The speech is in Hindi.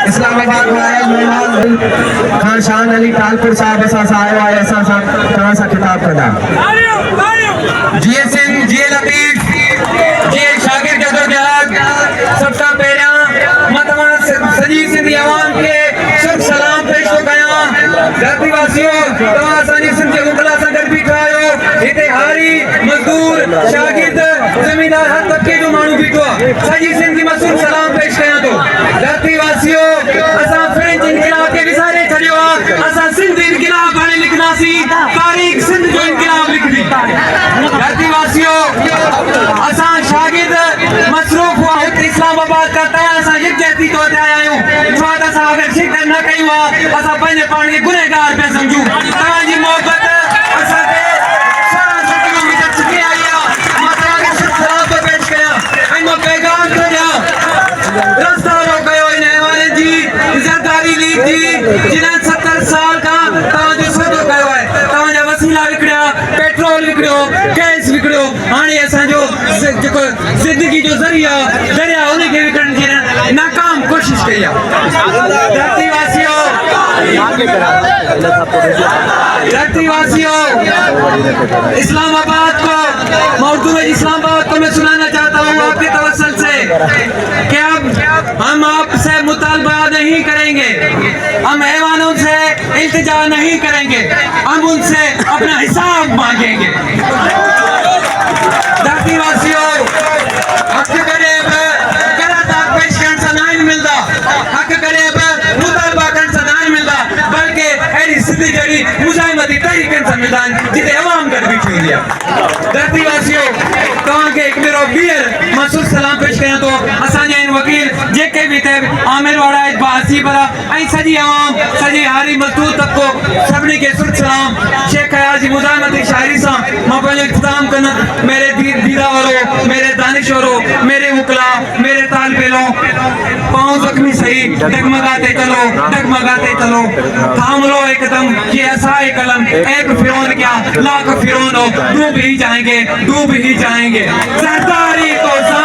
इस्लामाबाद खान शान अली तालपुर साहब ऐसा खिताब कदा जीए सिंह जीए लतीफ जीए शागिर जदोजहद सबका पहिरियां मतवा सजी सिंधी अवाम के शुभ सलाम पेश तो कया धरतीवासियों तव्हां असांजी सिंध जे मुगला सां गॾु बीठा आहियो हिते हारी मजदूर शागिर्द ज़मींदार हर तबके जो माण्हू बीठो आहे सॼी सिंध जी मसूल सलाम पेश कयां थो धरतीवासियों असां फ्रेंच इनकलाब खे विसारे छॾियो आहे असां सिंध इनकलाब हाणे लिखंदासीं तारीख़ सिंध जो इनकलाब लिखंदी धरतीवासियों असां शागिर्द मसरूफ़ हुआ हिते इस्लामाबाद का तव्हां असां यकजहती तौर ते आया आहियूं छो त असां अगरि शिरकत न कयूं आहे असां पंहिंजे पाण खे गुनहगार पिया सम्झूं तव्हांजी मोहबत असांखे 16 किलोमीटर छिके आई आहे मां तव्हांखे शुभ सलाम थो पेश कयां ऐं मां पैगाम थो ॾियां रस्ता रोकयो इन हवाले जी ज़रदारी लीग जी जिन्हनि 70 साल खां तव्हांजो सौदो कयो आहे तव्हांजा वसीला विकिणिया पेट्रोल विकिणियो गैस विकिणियो हाणे असांजो जेको ज़िंदगी जो ज़रिया दरिया उनखे विकिणण जी नाकाम कोशिश कई आहे धरतीवासियों इस्लामाबाद को उर्दू में इस्लामाबाद को मैं सुनाना चाहता हूँ आपके तवस्सुल से कि हम आपसे मुतालबा नहीं करेंगे हम ऐवानों से इल्तिजा नहीं करेंगे हम उनसे अपना हिसाब मांगेंगे धरतीवासियों हक करेब कराता पेश करण से नहीं मिलता हक करेब मुतालबा करण से नहीं मिलता बल्कि ऐसी सिद्धी जड़ी मुजाहिमती तरीक़नि से मिलता जिते अवाम गॾु बीठी हूंदी आहे धरतीवासियों तव्हांखे हिकु भेरो ॿीहर मसूल सलाम पेश कयां थो असांजा आहिनि वकील जेके बि हिते आमिर वारा बासी भरा ऐं सॼी अवाम सॼी हारी मज़दूर तबिको सभिनी खे सुर सलाम शेख हयात जी मुज़ाहिमती शाइरी सां मां पंहिंजो इख़्तिताम कंदुमि मेरे दीदा वारो मेरे दानिश वारो मेरे मुकला मेरे तालबेलो पाँव जख्मी सही डगमगाते चलो थाम लो एकदम ये असाए कलम एक फिरौन क्या लाख फिरौन हो डूब ही जाएंगे ज़रदारी को सा